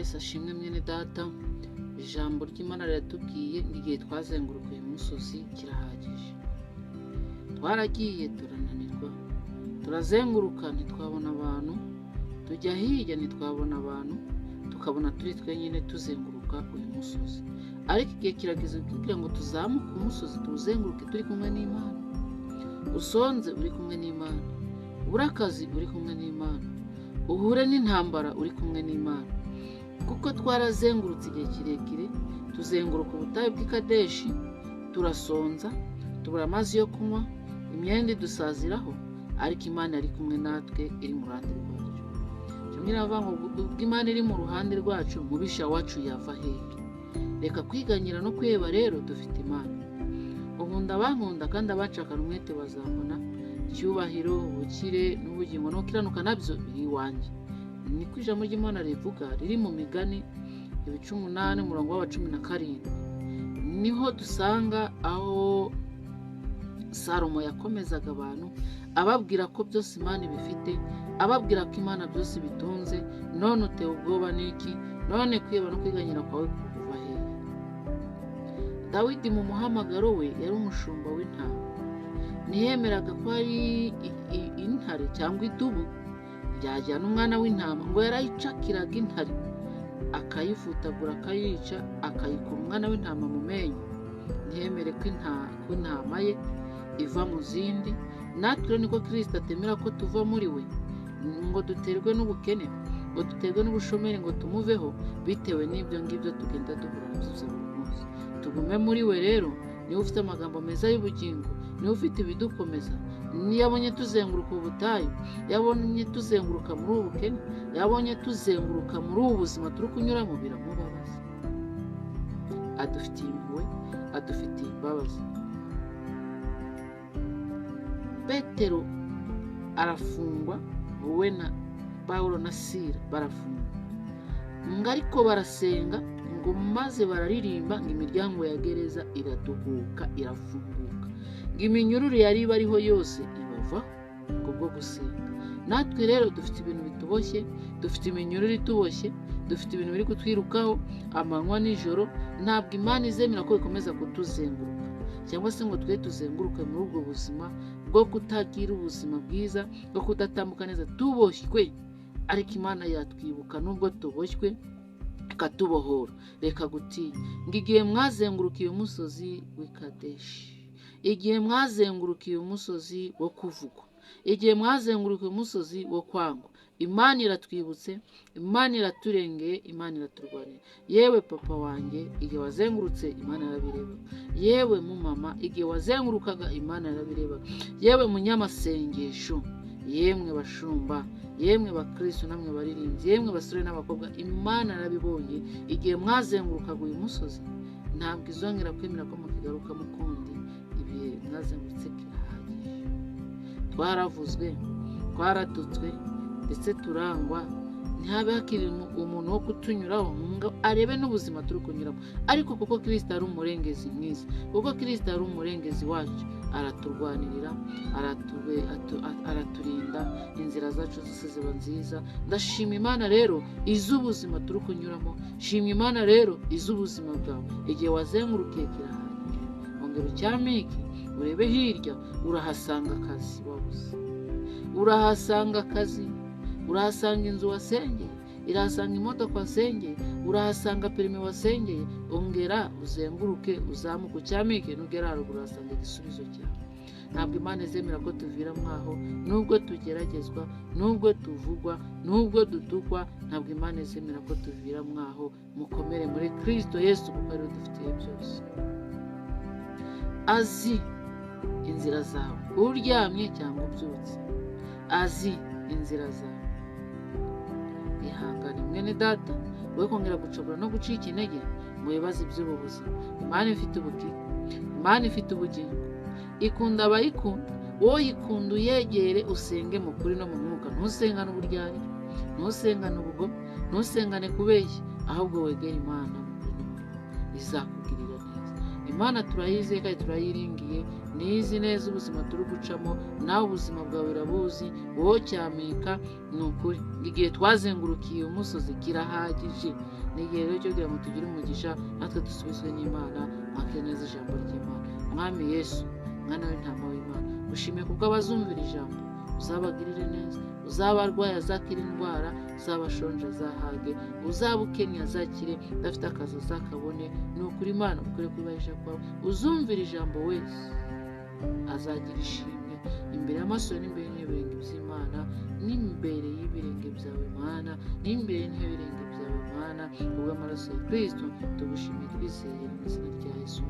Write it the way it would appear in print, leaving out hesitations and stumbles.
Yesu ashimwe mwene data. Ijambo ry'Imana riratubwiye igihe twazenguruka uyu musozi kirahagije. Twaragiye turananirwa, turazenguruka ntitwabona abantu, tujya hirya ntitwabona abantu, tukabona turi twenyine tuzenguruka uyu musozi. Ariko igihe kirageze kugira ngo tuzamuke umusozi tuwuzenguruke turi kumwe n'Imana. Usonze uri kumwe n'Imana, ubura akazi uri kumwe n'Imana, uhure n'intambara uri kumwe n'Imana. Kuko twarazengurutse igihe kirekire, tuzenguruka ubutayu bw'i Kadeshi, turasonza, tubura amazi yo kunywa, imyenda idusaziraho, ariko Imana yari kumwe natwe iri mu ruhande rwacu. Kimwe n'abavuga ngo ubwo Imana iri mu ruhande rwacu, umubisha wacu yava hehe? Reka kwiganyira no kwiheba rero, dufite Imana. Unkunda abankunda kandi abacakana umwete bazabona icyubahiro, ubukire n'ubugingo no gukiranuka nabyo biri iwanjye. Niko ijambo ry'Imana rivuga, riri mu Migani 18:17. Niho dusanga aho Salomo yakomezaga abantu ababwira ko byose Imana ibifite, ababwira ko Imana byose bitunze. None utewe ubwoba n'iki? None kwiheba no kwiganyira kwawe kuva hehe? Dawidi mu muhamagaro we yari umushumba w'intama. Ntiyemeraga ko ari intare cyangwa idubu byajyana umwana w'intama, ngo yarayicakiraga intare akayifutagura, akayica, akayikura umwana w'intama mu menyo. Ntiyemere ko intama ye iva mu zindi. Natwe niko Kristo atemera ko tuva muri we, ngo duterwe n'ubukene, ngo duterwe n'ubushomeri, ngo tumuveho bitewe n'ibyo ngibyo tugenda duhura nabyo buri munsi. Tugume muri we rero. Niwe ufite amagambo meza y'ubugingo, niwe ufite ibidukomeza. Yabonye tuzenguruka ubutayu, yabonye tuzenguruka muri ubu bukene, yabonye tuzenguruka muri ubu buzima turi kunyuramo, biramubabaza. Adufitiye impuhwe, adufitiye imbabazi. Petero arafungwa, wowe na Pawulo na Sila barafungwa, ngo ariko barasenga, ngo maze bararirimba, ngo imiryango ya gereza iraduhuka, irafunguka, ngo iminyururu yari bariho yose ibavaho kubwo gusenga. Natwe rero dufite ibintu bituboshye, dufite iminyururu ituboshye, dufite ibintu biri kutwirukaho amanywa n'ijoro. Ntabwo Imana izemera ko bikomeza kutuzenguruka, cyangwa se ngo twe tuzenguruke muri ubwo buzima bwo kutagira ubuzima bwiza, bwo kudatambuka neza, tuboshywe. Ariko Imana yatwibuka nubwo tuboshywe ikatubohora. Reka gutinya. Ngo igihe mwazengurukiye umusozi w'i Kadeshi, igihe mwazengurukiye umusozi wo kuvugwa, igihe mwazengurukiye umusozi wo kwangwa, Imana iratwibutse, Imana iraturengeye, Imana iraturwanira. Yewe papa wanjye, igihe wazengurutse Imana yarabireba. Yewe mu mama, igihe wazengurukaga Imana yarabireba. Yewe munyamasengesho, yemwe bashumba, yemwe bakristo, namwe baririmbyi, yemwe basore n'abakobwa, Imana yarabibonye. Igihe mwazengurukaga uyu musozi, ntabwo izongera kwemera ko mukigaruka mukundi. Ibihe mwazengurutse kirahagije. Twaravuzwe, twaratutswe, ndetse turangwa. Ntihabe hakiri umuntu wo kutunyuraho ngo arebe n'ubuzima turi kunyuramo. Ariko kuko Kristo ari umurengezi mwiza, kuko Kristo ari umurengezi wacu, araturwanirira, araturinda, inzira zacu zose ziba nziza. Ndashima Imana rero iz'ubuzima turi kunyuramo. Shima Imana rero iz'ubuzima bwawe. Igihe wazengurukiye kirahagije. Ongera ucyamike, urebe hirya, urahasanga akazi wabuze, urahasanga akazi, urahasanga inzu wasengeye, irahasanga imodoka wasengeye, urahasanga perime wasengeye. Ongera uzenguruke, uzamuke, ucyamike, nugera haruguru urahasanga igisubizo cyawe. Ntabwo Imana izemera ko tuvira mwaho, nubwo tugeragezwa, nubwo tuvugwa, nubwo dutukwa. Ntabwo Imana izemera ko tuvira mwaho. Mukomere muri Kristo Yesu, kuko ariwe dufitiye byose. Azi inzira zawe, uryamye cyangwa ubyutse, azi inzira zawe. Ihangane mwene data, we kongera gucogora no gucika intege mu bibazo by'ubu buzima. Imana ifite ubukire, Imana ifite ubugingo, ikunda abayikunda. Wowe yikunda, uyegere, usenge mu kuri no mu mwuka. Ntusengane uburyarya, ntusengane ubugome, ntusengane kubeshya, ahubwo wegere Imana mu kuri no mu mwuka, izakugirira neza. Imana turayizeye kandi turayiringiye. nizi neza ubuzima turi gucamo, nawe ubuzima bwawe urabuzi, wowe cyameka. Ni ukuri igihe twazengurukiye umusozi kirahagije. Ni igihe rero cyo kugira ngo tugire umugisha, natwe dusubizwe n'Imana, mwake neza ijambo ry'Imana. Mwami Yesu, mwana w'intama w'Imana, ushimiye kubwo abazumvira ijambo, uzabagirire neza, uzaba arwaye azakira indwara, uzaba ashonje azahage, uzaba ukennye azakire, udafite akazi azakabone. Ni ukuri Imana ukore kubahisha kwawe, uzumvira ijambo wese azagira ishimwe imbere y'amaso n'imbere y'ibirenge by'Imana, n'imbere y'ibirenge byawe Mana, n'imbere y'ibirenge byawe Mana, kubw'amaraso ya Kristo tugushimiye twizeye mu izina rya Yesu.